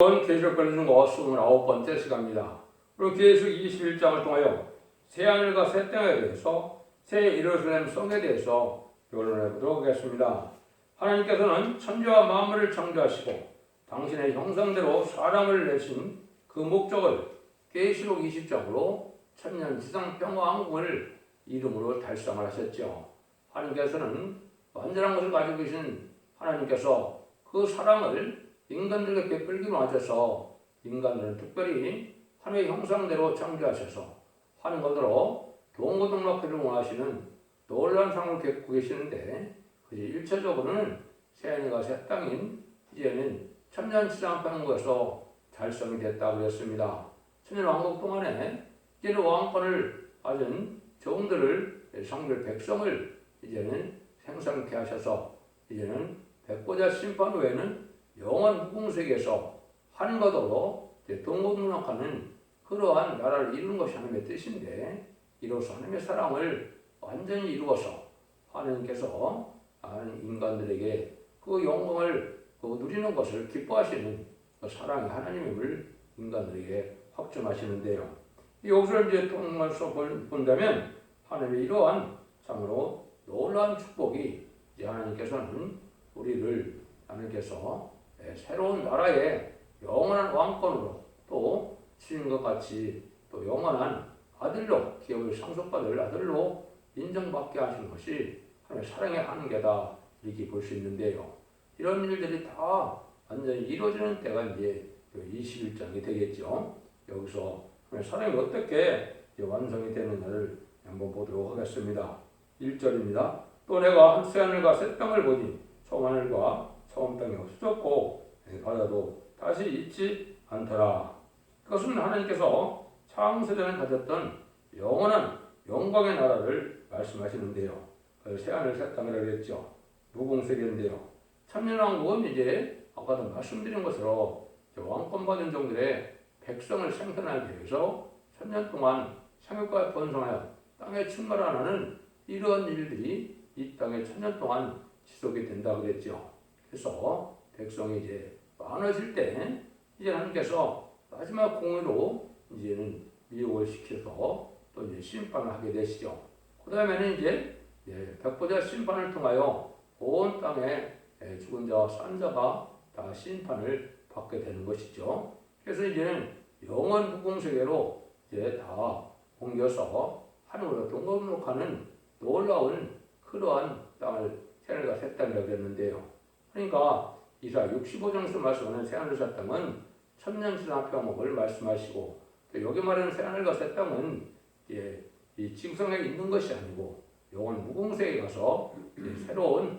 계시록 걸리는 거 29번째 시간입니다. 오늘 계시록 21장을 통하여 새하늘과 새 땅에 대해서 새 예루살렘 성에 대해서 변론해 보도록 하겠습니다. 하나님께서는 천지와 만물을 창조하시고 당신의 형상대로 사람을 내신 그 목적을 계시록 20장으로 천년 지상 평화 왕국을 이름으로 달성을 하셨죠. 하나님께서는 완전한 것을 가지고 계신 하나님께서 그 사랑을 인간들에게 베풀기로 하셔서 인간들은 특별히 하나님의 형상대로 창조하셔서 하나님께로 동고동락하기를 원하시는 놀라운 상을 겪고 계시는데 그것이 일차적으로는 새하늘과 새 땅인 이제는 천년지상평화국에서 달성이 됐다고 그랬습니다. 천년왕국 동안에 이제는 왕권을 가진 종들을 성별 백성을 이제는 생성케 하셔서 이제는 백보자 심판 후에는 영원 무궁세계에서 하나님과 더불어 동고동락하는 그러한 나라를 이루는 것이 하나님의 뜻인데 이로써 하나님의 사랑을 완전히 이루어서 하나님께서 인간들에게 그 영광을 누리는 것을 기뻐하시는 그 사랑의 하나님임을 인간들에게 확증하시는데요. 여기서 이제 통해서 본다면 하나님의 이러한 참으로 놀라운 축복이 이제 하나님께서는 우리를 하나님께서 새로운 나라의 영원한 왕권으로 또 주님과 같이 또 영원한 아들로 기업을 상속받을 아들로 인정받게 하시는 것이 하나님의 사랑의 한계다 이렇게 볼 수 있는데요. 이런 일들이 다 완전히 이루어지는 때가 이제 21장이 되겠죠. 여기서 하나님의 사랑이 어떻게 완성이 되느냐를 한번 보도록 하겠습니다. 1절입니다. 또 내가 새하늘과 새 땅을 보니 처음 하늘과 처음 땅이 없어졌고 바다도 다시 있지 않더라. 그것은 하나님께서 창세전에 가졌던 영원한 영광의 나라를 말씀하시는데요. 새하늘 새 땅이라고 했죠. 무궁세계인데요. 천년왕국은 이제 아까도 말씀드린 것으로 왕권 받은 종들의 백성을 생산하기 위해서 천년 동안 생육과 번성하여 땅에 충만하는 이러한 일들이 이 땅에 천년 동안 지속이 된다고 그랬죠. 그래서 백성이 이제 많아질 때 이제 하나님께서 마지막 공의로 이제는 미혹을 시켜서 또 이제 심판을 하게 되시죠. 그 다음에는 이제 백보자 심판을 통하여 온 땅에 죽은 자와 산 자가 다 심판을 받게 되는 것이죠. 그래서 이제는 영원 무궁세계로 이제 다 옮겨서 하늘으로 동거룩하는 놀라운 그러한 땅을 새하늘과 새 땅이라고 했는데요. 그러니까 이사 65장에서 말씀하는 새하늘 새 땅은 천년지상 평화국을 말씀하시고 또 여기 말하는 새하늘과 새 땅은 이 지구상에 있는 것이 아니고 영원 무궁세계에 가서 새로운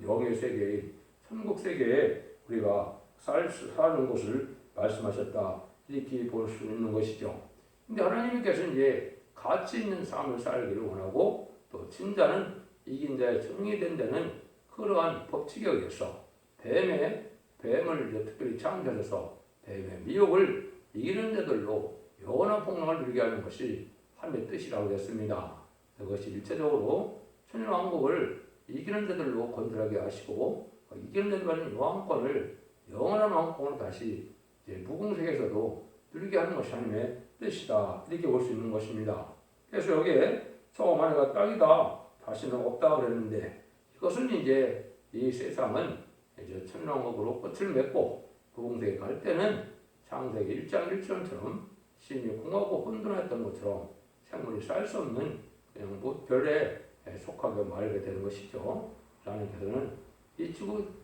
영의 세계인 천국 세계에 우리가 사는 곳을 말씀하셨다 이렇게 볼 수 있는 것이죠. 근데 하나님께서 이제 가치 있는 삶을 살기를 원하고 또 진자는 이긴 자의 정의된 자는 그러한 법칙에 의해서 뱀을 특별히 창조해서 뱀의 미혹을 이기는 자들로 영원한 폭락을 누리게 하는 것이 하나님의 뜻이라고 했습니다. 그것이 일체적으로 천년왕국을 이기는 자들로 건설하게 하시고 이기는 자들과는 왕권을 영원한 왕권을 다시 무궁세계에서도 누리게 하는 것이 하나님의 뜻이다 이렇게 볼 수 있는 것입니다. 그래서 여기에 처음 하늘과 땅이다 다시는 없다 그랬는데 이것은 이제 이 세상은 이제 천년왕국으로 끝을 맺고 무궁세계 갈 때는 창세기 1장 1절처럼 신이 공하고 혼돈했던 것처럼 생물이 살 수 없는 그냥 별에 속하게 말게 되는 것이죠. 하나님께서는 이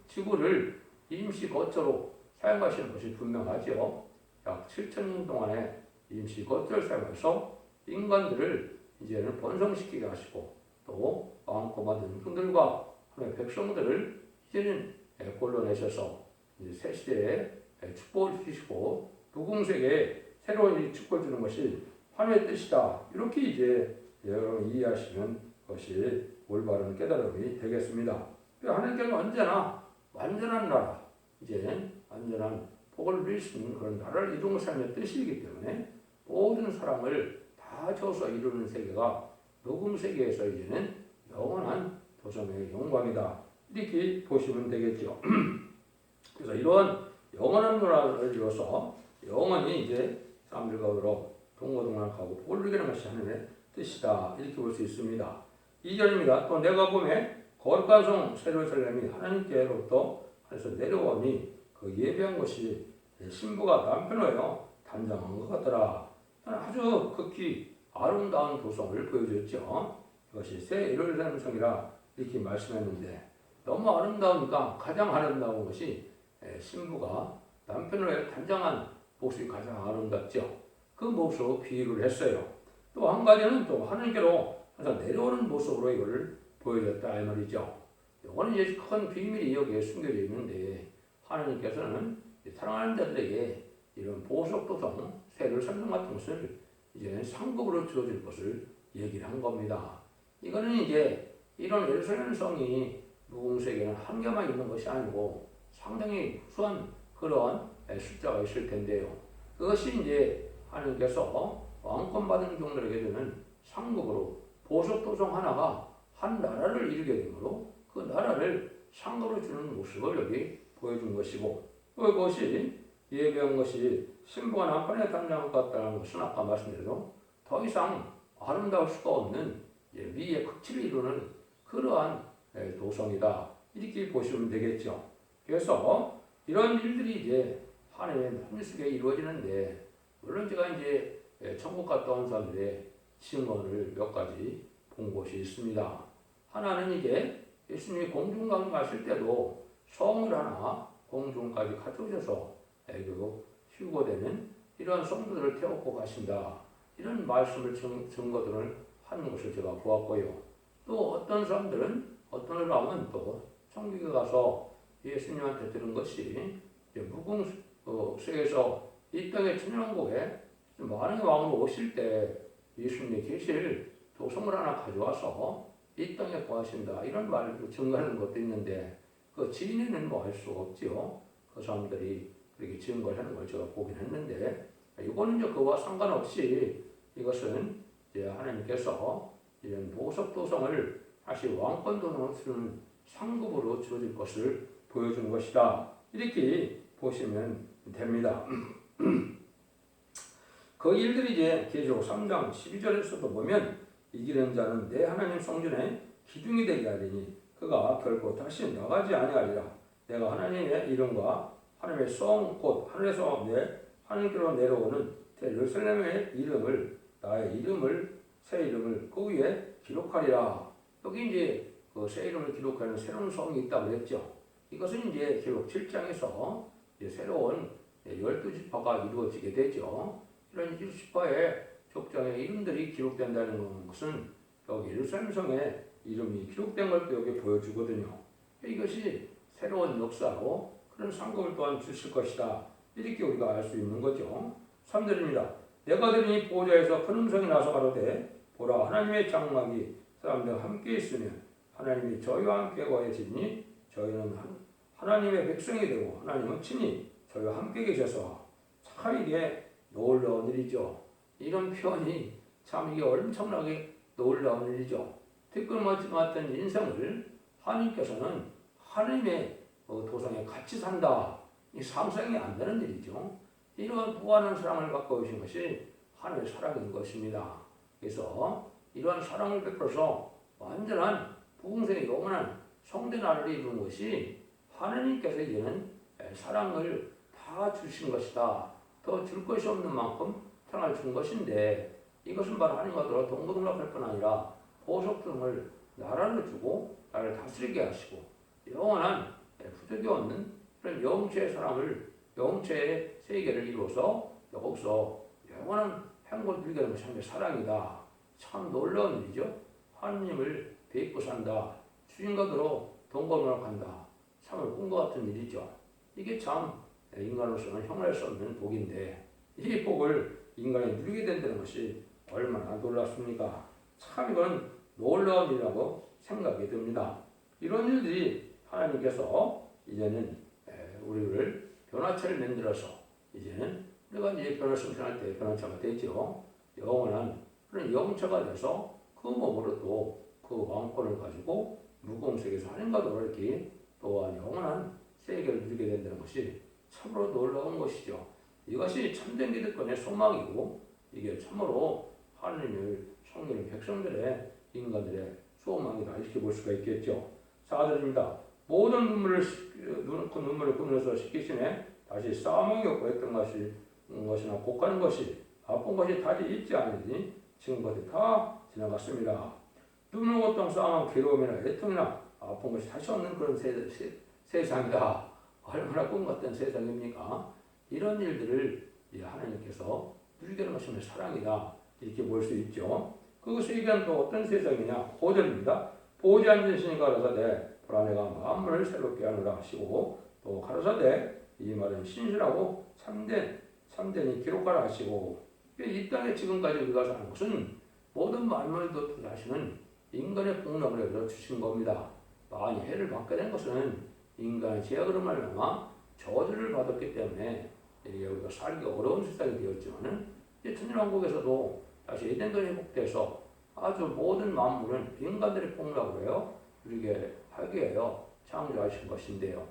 지구를 임시 거처로 사용하시는 것이 분명하죠. 약 7,000년 동안에 임시 거처를 사용해서 인간들을 이제는 번성시키게 하시고 또 왕권받은 분들과 하나님의 백성들을 이제는 골라내셔서 이제 새 시대에 축복을 주시고 무궁세계에 새로운 축복을 주는 것이 하나님의 뜻이다. 이렇게 이제 여러분이 이해하시면 그것이 올바른 깨달음이 되겠습니다. 하나님께서 언제나 완전한 나라, 이제 완전한 복을 누릴 수 있는 그런 나라를 이루는 것이 하나님의 뜻이기 때문에 모든 사람을 다 줘서 이루는 세계가 녹음 세계에서 이제는 영원한 도성의 영광이다. 이렇게 보시면 되겠죠. 그래서 이런 영원한 나라를 이뤄서 영원히 이제 사람들과 더불어 동고동락하고 복을 누리게 하는 것이 하나님의 뜻이다. 이렇게 볼 수 있습니다. 2절입니다. 또 내가 보매 거룩한 성 예루살렘이 하나님께로부터 하늘에서 내려오니 그 예배한 것이 신부가 남편하여 단장한 것 같더라. 아주 극히 아름다운 도성을 보여주었죠. 이것이 새 예루살렘 성이라 이렇게 말씀했는데 너무 아름다우니까 가장 아름다운 것이 신부가 남편을 단장한 모습이 가장 아름답죠. 그 모습으로 비유를 했어요. 또 한 가지는 또 하나님께로 항상 내려오는 모습으로 이걸 보여줬다 이 말이죠. 이거는 이제 큰 비밀이 여기에 숨겨져 있는데 하나님께서는 사랑하는 자들에게 이런 보석도성 새를 설명 같은 것을 이제 상급으로 주어질 것을 얘기를 한 겁니다. 이거는 이제 이런 예루살렘 성이 무궁세계는 한 개만 있는 것이 아니고 상당히 우수한 그런 숫자가 있을 텐데요. 그것이 이제 하나님께서 왕권 받은 종들에게 주는 상급으로 보석도성 하나가 한 나라를 이루게 되므로 그 나라를 상급으로 주는 모습을 여기 보여준 것이고 그것이 예배한 것이 신부가 남편에 단장한 것 같다는 것은 아까 말씀드린 더 이상 아름다울 수가 없는 미의 극치를 이루는 그러한 도성이다. 이렇게 보시면 되겠죠. 그래서 이런 일들이 이제 하나님의 섭리 속에 이루어지는데 물론 제가 이제 천국 갔다 온 사람들의 증언을 몇 가지 본 곳이 있습니다. 하나는 이제 예수님이 공중강 가실 때도 성을 하나 공중까지 가져오셔서 휴거되는 이런 성도들을 태우고 가신다. 이런 말씀을 증거들을 하는 것을 제가 보았고요. 또 어떤 사람은 또 천국에 가서 예수님한테 들은 것이 무궁세에서 이 땅의 천년왕국에 많은 왕으로 오실 때 예수님이 계실 도성을 하나 가져와서 이 땅에 거하신다. 이런 말을 증거하는 것도 있는데 그 지인에는 뭐 알 수가 없지요. 그 사람들이 그렇게 증거를 하는 걸 제가 보긴 했는데 이거는 이제 그와 상관없이 이것은 이제 하나님께서 이런 보석도성을 다시 왕권도성으로 쓰는 상급으로 주어질 것을 보여준 것이다. 이렇게 보시면 됩니다. 그 일들이 이제 계시록 3장 12절에서도 보면 이기는 자는 내 하나님 성전에 기둥이 되게 하리니 그가 결코 다시 나가지 아니하리라. 내가 하나님의 이름과 하나님의 성 곧 하늘에서 하나님께로 내려오는 예루살렘의 이름을 나의 이름을 새 이름을 그 위에 기록하리라. 여기 이제 그 새 이름을 기록하는 새로운 성이 있다고 그랬죠. 이것은 이제 기록 7장에서 이제 새로운 12지파가 이루어지게 되죠. 이런 12지파의 족장의 이름들이 기록된다는 것은 여기 예루살렘 성의 이름이 기록된 걸 또 여기 보여주거든요. 이것이 새로운 역사로 그런 상급을 또한 주실 것이다. 이렇게 우리가 알 수 있는 거죠. 3절입니다. 내가 들으니 보호자에서 큰 음성이 나서 가로되 보라 하나님의 장막이 사람들과 함께 있으면 하나님이 저희와 함께 거하시니 저희는 하나님의 백성이 되고 하나님은 친히 저희와 함께 계셔서 참 이게 놀라운 일이죠. 이런 표현이 참 이게 엄청나게 놀라운 일이죠. 뒷걸음질 같은 인생을 하나님께서는 하나님의 도성에 같이 산다. 이 상상이 안 되는 일이죠. 이런 무한한 사랑을 갖고 계신 것이 하나님의 사랑인 것입니다. 그래서 이러한 사랑을 베풀어서 완전한 부흥생의 영원한 성대 나라를 이루는 것이 하나님께서 이제는 사랑을 다 주신 것이다. 더 줄 것이 없는 만큼 사랑을 준 것인데 이것은 바로 하나님과 더불어 동고동락할 뿐 아니라 보석등을 나라를 주고 나를 다스리게 하시고 영원한 부족이 없는 그런 영체의 사랑을 영체의 세계를 이루어서 여기서 영원한 행복을 누리게 하는 것이 하나님의 사랑이다. 참 놀라운 일이죠. 하나님을 뵙고 산다. 주인과 더불어 동고동락한다. 참을 꿈과 같은 일이죠. 이게 참 인간으로서는 형할 수 없는 복인데 이 복을 인간이 누리게 된다는 것이 얼마나 놀랍습니까? 참 이건 놀라운 일이라고 생각이 듭니다. 이런 일들이 하나님께서 이제는 우리를 변화체를 만들어서 이제는 우리가 이제 변화 성장할 때 변화체가 되죠. 영원한 그런 영체가 돼서 그 몸으로 또 그 왕권을 가지고 무공세계에서 하나님과 더불어 이렇게 또한 영원한 세계를 누리게 된다는 것이 참으로 놀라운 것이죠. 이것이 참된 기득권의 소망이고 이게 참으로 하느님을 섬기는 백성들의 인간들의 소망이다 이렇게 볼 수가 있겠죠. 4절입니다. 모든 눈물을 끊어서 씻기시네 다시 싸움이 없고 했던 것이나 곡하는 것이 아픈 것이 다시 있지 않으니 지금까지 다 지나갔습니다. 눈물 고통 싸움은 괴로움이나 애통이나 아픈 것이 다시 없는 그런 세상이다. 얼마나 꿈 같은 세상입니까? 이런 일들을 하나님께서 누리게 하시는 사랑이다 이렇게 볼 수 있죠. 그것을 얘기하는 또 어떤 세상이냐 5절입니다. 보지 않으시니까 가라사대 보라내가 만물을 새롭게 하노라 하시고 또 가라사대 이 말은 신실하고 참된이 기록하라 하시고 이 땅에 지금까지 우리가 사는 것은 모든 만물도 하시는 인간의 복락을 해서 주신 겁니다. 많이 해를 받게 된 것은 인간의 죄악으로 말미암아 저주를 받았기 때문에 우리가 살기 어려운 세상이 되었지만은 천년왕국에서도 다시 에덴동이 회복돼서 아주 모든 만물은 인간들의 복락으로 해요 누리게 하게 하여 창조하신 것인데요.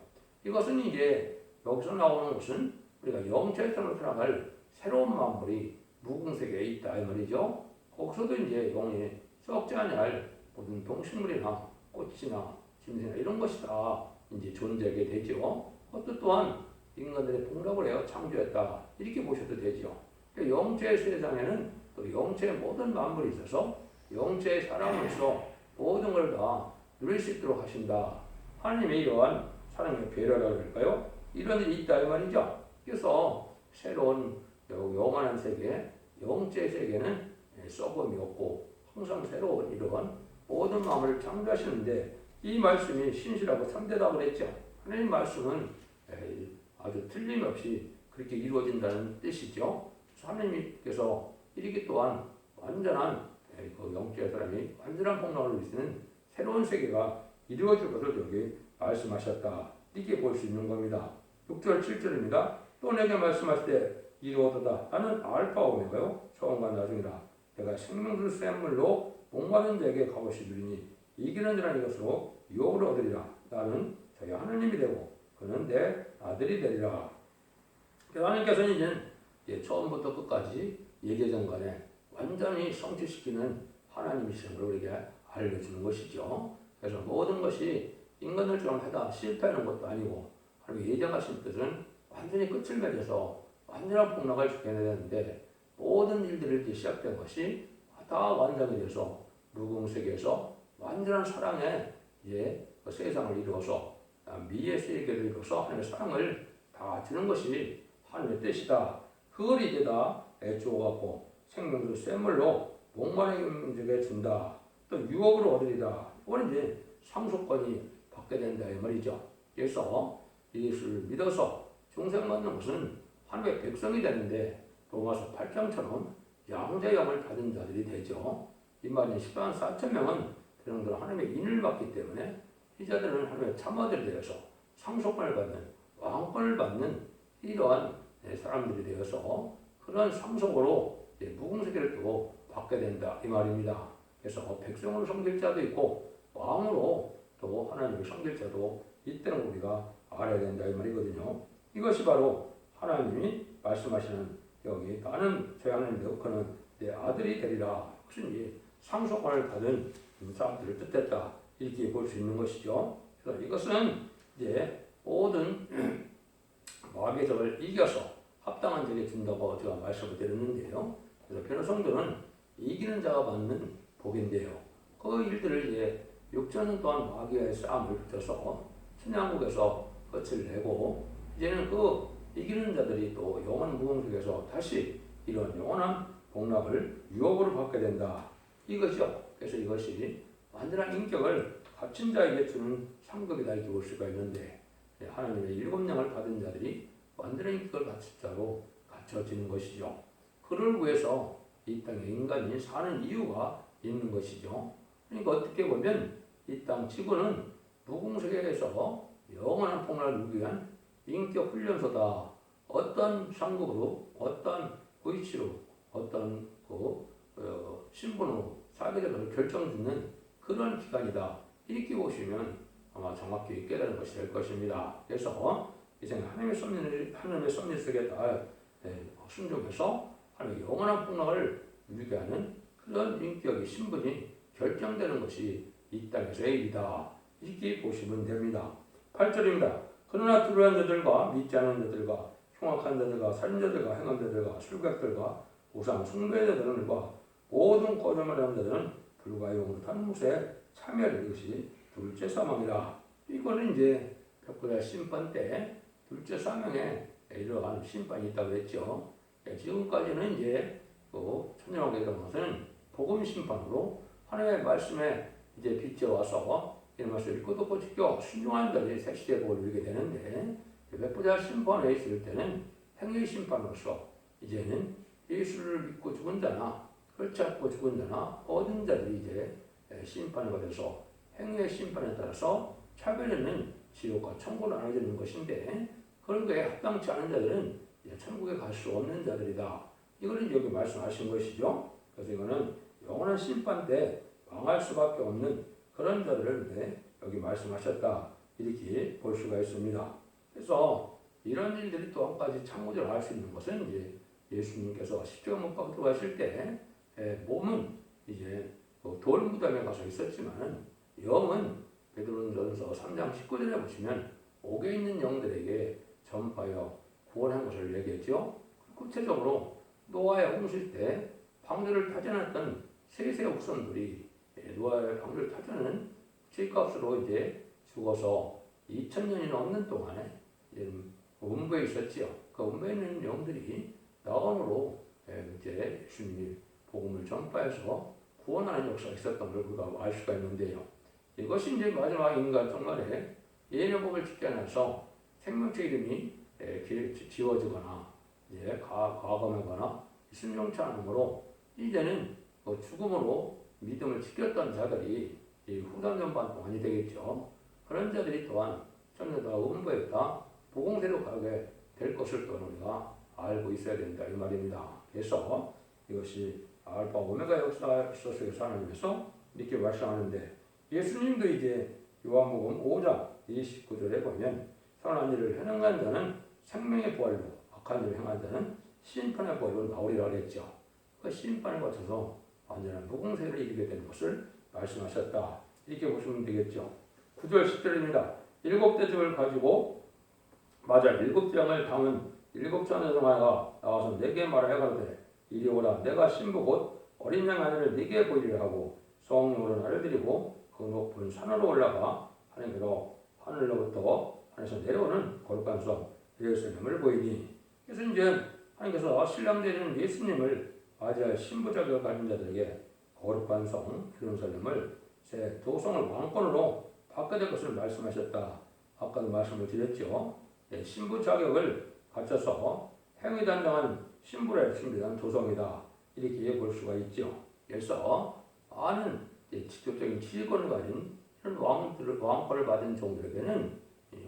이것은 이제 여기서 나오는 것은 우리가 영체성으로 살아갈 새로운 만물이 무궁세계에 있다 이 말이죠. 거기서도 이제 영이 썩지 아니할 모든 동식물이나 꽃이나 짐승이나 이런 것이 다 이제 존재하게 되죠. 그것도 또한 인간들의 복락을 해서 창조했다 이렇게 보셔도 되죠. 영체의 세상에는 또 영체의 모든 만물이 있어서 영체의 사랑으로서 모든 걸 다 누릴 수 있도록 하신다. 하나님의 이러한 사랑의 배려라고 할까요? 이런 일이 있다 이 말이죠. 그래서 새로운 영원한 세계, 영체의 세계는 썩음이 없고 항상 새로운 이러한 모든 마음을 창조하시는데 이 말씀이 신실하고 참되다고 그랬죠. 하나님 말씀은 아주 틀림없이 그렇게 이루어진다는 뜻이죠. 하나님께서 이렇게 또한 완전한 그 영적인 사람이 완전한 복락을 누리시는 새로운 세계가 이루어질 것을 여기 말씀하셨다. 이렇게 볼 수 있는 겁니다. 6절 7절입니다. 또 내게 말씀하실 때 이루어도다. 나는 알파 오메가요 처음과 나중이라. 내가 생명수 샘물로 목마른 자에게 값없이 누리니 이기는 자는 이것으로 유업을 얻으리라. 나는 저희 하나님이 되고 그는 내 아들이 되리라. 하나님께서는 이제 처음부터 끝까지 예계전 간에 완전히 성취시키는 하나님이시는 걸 우리에게 알려주는 것이죠. 그래서 모든 것이 인간들처럼 하다 실패하는 것도 아니고 하나님 예정하신 뜻은 완전히 끝을 맺어서 완전한 복락을 주게 되는데 모든 일들이 이제 시작된 것이 다 완성이 돼서 무궁세계에서 완전한 사랑의 그 세상을 이루어서 미의 세계를 이루어서 하나님의 사랑을 다 주는 것이 하나님의 뜻이다. 그걸 이제 다 애초갖고 생명수 샘물로 목마른 자에게 준다. 또 유업으로 얻으리다. 이건 이제 상속권이 받게 된다 이 말이죠. 그래서 예수를 믿어서 중생받는 것은 하나님의 백성이 되는데 로마서 8장처럼 양자형을 받은 자들이 되죠. 이 말은 14만 4천 명은 그런들 하나님의 인을 받기 때문에 이 자들은 하나님의 참아들이 되어서 상속권을 받는 왕권을 받는 이러한 사람들이 되어서 그런 상속으로 무궁세계를 또 받게 된다 이 말입니다. 그래서 백성으로 섬길 자도 있고 왕으로 또 하나님을 섬길 자도 있다는 우리가 알아야 된다 이 말이거든요. 이것이 바로 하나님이 말씀하시는 여기 나는 저희 하나님 되고 그는 내 아들이 되리라. 그것은 상속권을 받은 사람들을 뜻했다 이렇게 볼 수 있는 것이죠. 그래서 이것은 이제 모든 마귀적을 이겨서 합당한 자에게 준다고 제가 말씀을 드렸는데요. 그래서 변호성들은 이기는 자가 받는 복인데요. 그 일들을 이제 6년 동안 마귀와의 싸움을 붙여서 천양국에서 끝을 내고 이제는 그 이기는 자들이 또 영원 무궁속에서 다시 이런 영원한 복락을 유업으로 받게 된다. 이거죠. 그래서 이것이 완전한 인격을 갖춘 자에게 주는 상급이다 이렇게 볼 수가 있는데 하나님의 7영을 받은 자들이 완전한 인격을 갖춘 자로 갖춰지는 것이죠. 그를 위해서 이 땅에 인간이 사는 이유가 있는 것이죠. 그러니까 어떻게 보면 이 땅 지구는 무궁세계에서 영원한 복락을 누리기 위한 인격 훈련소다. 어떤 상급으로, 어떤 위치로, 어떤 신분으로 살게 될 것을 결정짓는 그런 기간이다. 이렇게 보시면 아마 정확히 깨달은 것이 될 것입니다. 그래서 이제 하나님의 섭리 속에 다 순종해서 하나님의 영원한 복락을 누리게 하는 그런 인격의 신분이 결정되는 것이 이 땅에서의 일이다. 이렇게 보시면 됩니다. 8절입니다. 그러나 두려운 자들과 믿지 않은 자들과 흉악한 자들과 살인자들과 행함자들과 술객들과 우상 숭배의 자들과 모든 거짓말 하는 자들은 불과 영원한 못에 참여하는 것이 둘째 사망이다. 이거는 이제 벽보다 심판 때 둘째 사망에 이러한 심판이 있다고 했죠. 지금까지는 이제 천년왕국에 이런 것은 복음 심판으로 하나님의 말씀에 이제 빗겨와서 이런 말씀을 읽고 듣고 지켜 순종하는 자들이 새 시대의 복을 누리게 되는데 벽보다 심판에 있을 때는 행위 심판으로서 이제는 예수를 믿고 죽은 자나 그렇지 않고 죽은 자나 얻은 자들이 이제 심판을 받아서 행위의 심판에 따라서 차별하는 지옥과 천국을 나눠지는 것인데 그런 거에 합당치 않은 자들은 천국에 갈 수 없는 자들이다. 이거는 여기 말씀하신 것이죠. 그래서 이거는 영원한 심판 때 망할 수밖에 없는 그런 자들을 여기 말씀하셨다. 이렇게 볼 수가 있습니다. 그래서 이런 일들이 또 한 가지 참고적으로 알 수 있는 것은 이제 예수님께서 십자가 못 박혀 들어가실 때 몸은 이제 돌무덤에 가서 있었지만 영은 베드로전서 3장 19절에 보시면 옥에 있는 영들에게 전파하여 구원한 것을 얘기했죠. 구체적으로 노아의 홍수 때 방주를 타전했던 셋의 후손들이 노아의 방주를 타전하는 죗값으로 이제 죽어서 2000년이 넘는 동안에 음부에 있었지요. 그 음부에 있는 영들이 나원으로 이제 예수님이 복음을 전파해서 구원하는 역사가 있었던 걸 우리가 알 수가 있는데요. 이것이 이제 마지막 인간 정말에 예언의 법을 지켜내서 생명체 이름이 지워지거나 과감하거나 순종치 않으므로 이제는 죽음으로 믿음을 지켰던 자들이 후단 전반 동안이 되겠죠. 그런 자들이 또한 전부 다 음부에다 보공세로 가게 될 것을 또 우리가 알고 있어야 된다 이 말입니다. 그래서 이것이 알파 오메가 역사 속에서 하나님께서 이렇게 말씀하는데 예수님도 이제 요한복음 5장 29절에 보면 선한 일을 행한 자는 생명의 부활로 악한 일을 행한 자는 심판의 부활로 나오리라 그랬죠. 그 심판을 거쳐서 완전한 무공세를 이루게 되는 것을 말씀하셨다. 이렇게 보시면 되겠죠. 9절 10절입니다. 7대접을 가지고 맞아 7장을 담은 7장의 동아가 나와서 내게 말하여 가로되 이리 오라 내가 신부 곧 어린 양 하늘을 네게 보이리라 하고 성령으로 나를 드리고 그 높은 산으로 올라가 하늘로부터 하늘에서 내려오는 거룩한 성 예루살렘을 보이니. 그래서 이제 하나님께서 신랑 되는 예수님을 맞이할 신부 자격을 가진 자들에게 거룩한 성 예루살렘을 새 도성을 왕권으로 바꿔야 될 것을 말씀하셨다. 아까도 말씀을 드렸죠. 신부 자격을 갖춰서 행위 단정한 신부를 준비한 도성이다. 이렇게 볼 수가 있죠. 그래서 많은 직접적인 지휘권을 가진 이런 왕권을 받은 종들에게는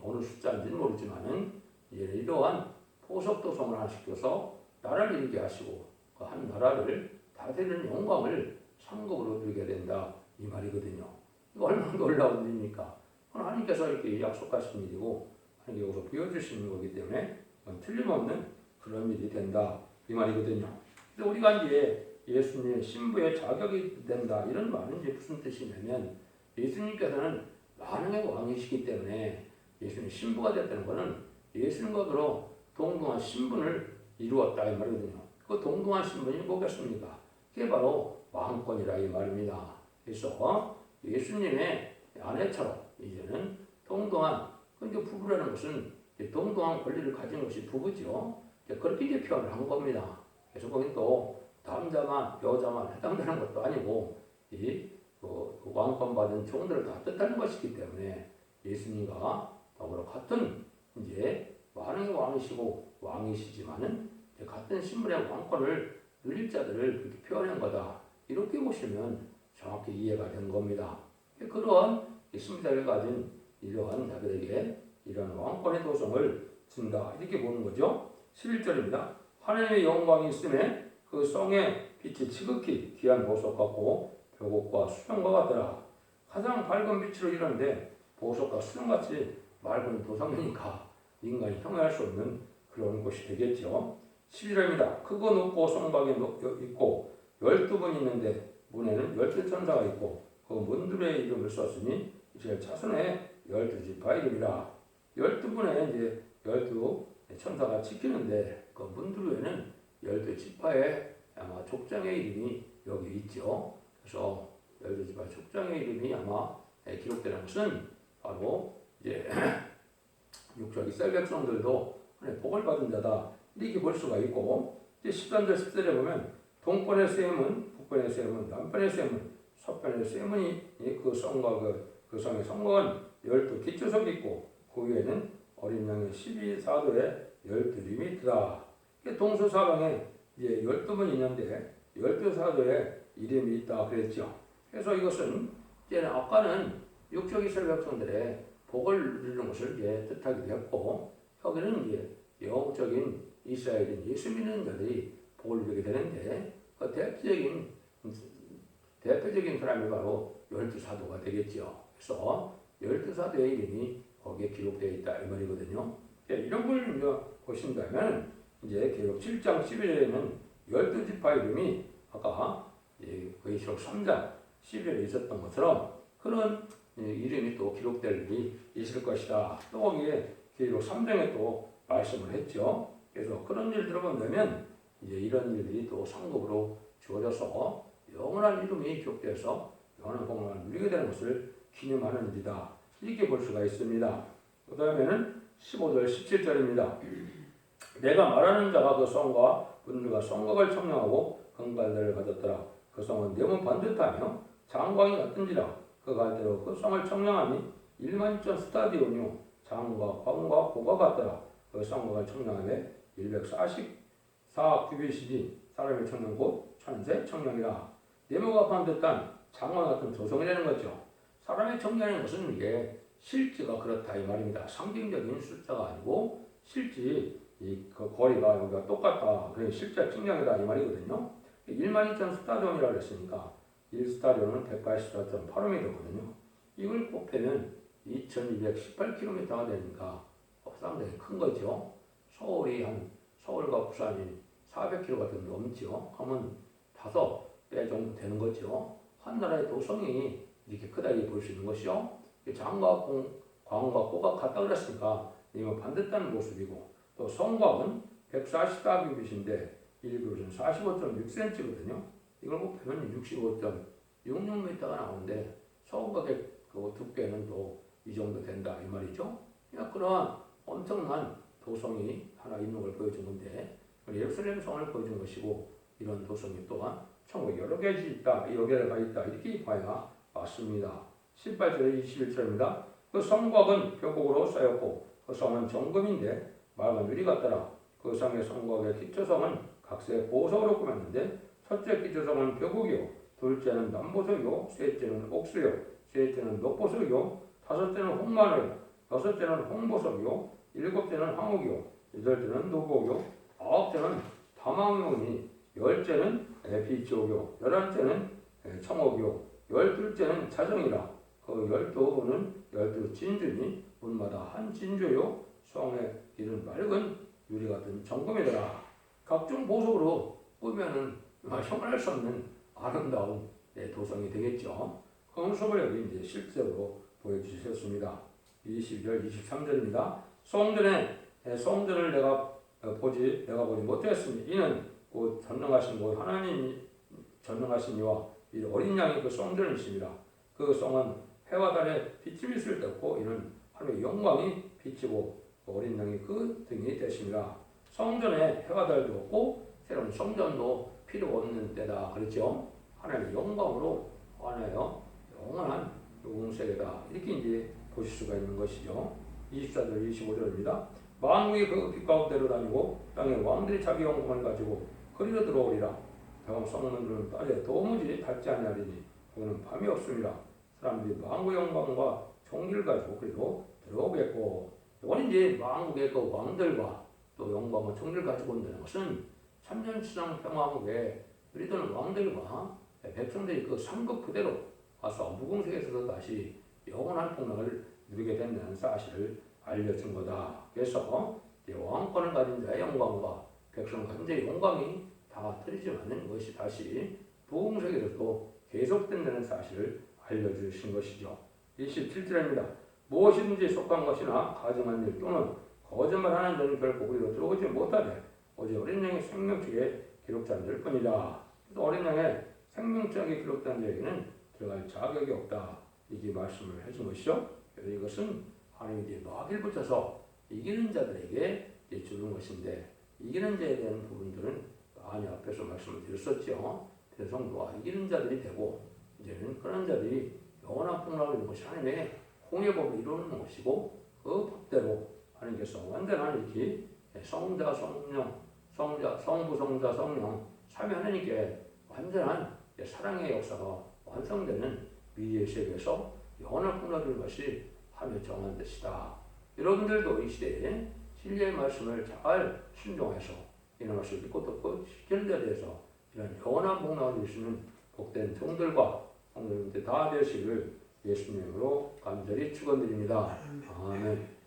어느 숫자인지는 모르지만은 이러한 포석 도성을 하나 시켜서 나라를 이루게 하시고 그 한 나라를 다스리는 영광을 상급으로 드리게 된다 이 말이거든요. 이거 얼마나 놀라운 일입니까? 그건 하나님께서 이렇게 약속하신 일이고 하나님께 여기서 보여주시는 거기 때문에 틀림없는 그런 일이 된다 이 말이거든요. 근데 우리가 이제 예수님의 신부의 자격이 된다 이런 말은 이제 무슨 뜻이냐면 예수님께서는 만왕의 왕이시기 때문에 예수님 신부가 됐다는 것은 예수님과 더러 동등한 신분을 이루었다 이 말이거든요. 그 동등한 신분이 뭐겠습니까? 그게 바로 왕권이라 이 말입니다. 그래서 예수님의 아내처럼 이제는 동등한 그러니까 부부라는 것은 동등한 권리를 가진 것이 부부죠. 그렇게 이제 표현을 한 겁니다. 그래서 거긴 또 남자만 여자만 해당되는 것도 아니고 이 왕권 받은 종들을 다 뜻하는 것이기 때문에 예수님과 더불어 같은 이제 만왕의 왕이시고 왕이시지만은 같은 신분의 왕권을 누릴 자들을 그렇게 표현한 거다. 이렇게 보시면 정확히 이해가 된 겁니다. 그런 신부자를 가진 이러한 자들에게 이런 왕권의 도성을 준다. 이렇게 보는 거죠. 11절입니다. 하나님의 영광이 있음에 그 성의 빛이 지극히 귀한 보석 같고 벽옥과 수정과 같더라. 가장 밝은 빛으로 이르는데 보석과 수정같이 맑은 도성이니까 인간이 형용할 수 없는 그런 곳이 되겠죠. 11절입니다. 크고 높고 성곽이 있고 12분이 있는데 문에는 12천사가 있고 그 문들의 이름을 썼으니 이스라엘 자손의 12지파 이름이라. 12분에 이제 12천사가 지키는데 그 문들에는 12지파의 아마 족장의 이름이 여기 있죠. 그래서 12지파 족장의 이름이 아마 기록되는 것은 바로 이제 육적 이스라엘 백성들도 복을 받은 자다 이렇게 볼 수가 있고, 이제 13절 14절에 보면 동편의 셈은 북편의 셈은 남편의 셈은 서편의 셈은 그 성과 그 성의 성곽은 12기초석이 있고 그 위에는 어린 양의 12사도의 12리미트다. 동서사방에 이제 12분 있는데 12사도의 이름이 있다 그랬죠. 그래서 이것은 이제 아까는 육적 이스라엘 백성들의 복을 누리는 것을 이제 뜻하기도 했고, 여기는 이제 영적인 이스라엘인 예수 믿는 자들이 복을 누리게 되는데 그 대표적인 사람이 바로 12사도가 되겠죠. 그래서 12사도의 이름이 거기에 기록되어 있다 이 말이거든요. 이런 걸 이제 보신다면 이제 계시록 7장 11절에는 12지파 이름이 아까 계시록 3장 11절에 있었던 것처럼 그런 이름이 또 기록될 일이 있을 것이다. 또 거기에 계시록 3장에 또 말씀을 했죠. 그래서 그런 일들을 본다면 이제 이런 일들이 또 상급으로 주어져서 영원한 이름이 기록되어서 영원한 복을 누리게 되는 것을 기념하는 일이다. 이렇게 볼 수가 있습니다. 그 다음에는 15절 17절입니다. 내가 말하는 자가 그 성과 분들과 성곽을 청량하고 건갈대를 가졌더라. 그 성은 네모 반듯하며 장광이 같은지라. 그 갈대로 그 성을 청량하니 1만2천 스타디온이요 장과 광과 고가 같더라. 그 성곽을 청량하되 144 규빗이니 사람의 청량 곧 천세 청량이라. 네모가 반듯한 장과 같은 도성이라는 거죠. 사람의 청량이라는 것은 이게 실제가 그렇다 이 말입니다. 상징적인 숫자가 아니고 실제 그 거리가 여기가 똑같다. 그래 실제 측량이다 이 말이거든요. 1만2천 스타디온이라고 했으니까 1스타디온은 184.85m거든요. 이걸 곱하면 2218km가 되니까 상당히 큰 거죠. 서울과 부산이 400km가 좀 넘죠. 하면 5배 정도 되는 거죠. 한 나라의 도성이 이렇게 크다 이렇게 볼 수 있는 것이요. 장과 광과 고가 같다 그랬으니까 이거 반듯한 모습이고, 또 성곽은 144규빗인데 1규빗은 45.6cm거든요. 이걸 곱하면 65.66m가 나오는데 성곽의 그 두께는 또 이 정도 된다 이 말이죠. 그러한 엄청난 도성이 하나 있는 걸 보여준 건데 예루살렘 성을 보여준 것이고, 이런 도성이 또한 천국 여러 개가 있다, 여러 개가 있다 이렇게 봐야 맞습니다. 18절에 21절입니다. 그 성곽은 벼곡으로 쌓였고 그 성은 정금인데 맑은 유리 같더라. 그 성의 성곽의 기초성은 각색 보석으로 꾸몄는데 첫째 기초성은 벼곡이요, 둘째는 남보석이요, 셋째는 옥수요, 셋째는 녹보석이요, 다섯째는 홍마늘, 여섯째는 홍보석이요, 일곱째는 황옥이요, 여덟째는 노곡이요, 아홉째는 다망용이, 열째는 비치옥이요, 열한째는 청옥이요, 열둘째는 자정이라. 그 12는 12진주니 문마다 한 진주요, 성의 길은 맑은 유리 같은 정금이더라. 각종 보석으로 꾸면은 형언할 수 없는 아름다운 도성이 되겠죠. 그 모습을 여기 이제 실제로 보여주셨습니다. 22절 23절입니다. 성전을 내가 보지 못했으니 이는 곧 전능하신 곧 하나님이 전능하신 이와 이 어린 양이 그 성전을 있습니다. 그 성은 해와 달에 빛이 있을 때 없고 이는 하나님의 영광이 빛이고 어린 양이 그 등이 되십니다. 성전에 해와 달도 없고 새로운 성전도 필요 없는 때다 그랬죠. 하나님의 영광으로 관하여 영원한 영생이다 이렇게 이제 보실 수가 있는 것이죠. 24절 25절입니다. 만국이 그 빛 가운데로 다니고 땅의 왕들이 자기 영광을 가지고 그리로 들어오리라. 다음 성문들은 딸에 도무지 닿지 아니하리니 그는 밤이 없습니다. 사람들이 만국의 영광과 종기를 가지고 그리로 들어오겠고, 이건 이제 만국의 그 왕들과 또 영광과 종기를 가지고 온다는 것은 천년치상 평화국에 누리던 왕들과 백성들이 그 상급 그대로 와서 무궁세에서도 다시 영원한 폭락을 누리게 된다는 사실을 알려준 거다. 그래서 이제 왕권을 가진 자의 영광과 백성 가진 자의 영광이 다 틀리지만은 그것이 다시 부흥세계로도 계속된다는 사실을 알려주신 것이죠. 27절입니다. 무엇이든지 속한 것이나 가증한 일 또는 거짓말하는 자는 결코 우리로 들어오지 못하되 오직 어린 양의 생명책에 기록된 자일 뿐이다. 그래서 어린 양의 생명책에 기록된 자에게는 들어갈 자격이 없다. 이게 말씀을 해준 것이죠. 그래서 이것은 하나님이 이제 막을 붙여서 이기는 자들에게 이제 주는 것인데 이기는 자에 대한 부분들은 많이 앞에서 말씀을 드렸었죠. 대성도와 이기는 자들이 되고 이제는 그런 자들이 영원한 풍랑을 이루는 것이 하나님의 공예법을 이루는 것이고 그 법대로 하나님께서 완전한 이렇게 성자, 성령, 성부, 성자, 성령 삼위 하나님께 완전한 사랑의 역사가 완성되는 미래의 세계에서 영원한 풍랑을 이루는 것이 하며 정한 뜻이다. 여러분들도 이 시대에 진리의 말씀을 잘 순종해서 이런 말씀을 믿고 듣고 실현에 대해서 이런 영원한 복락을 이루시는 복된 종들과 성도님들 다 되시기를 예수님으로 간절히 축원드립니다. 아멘.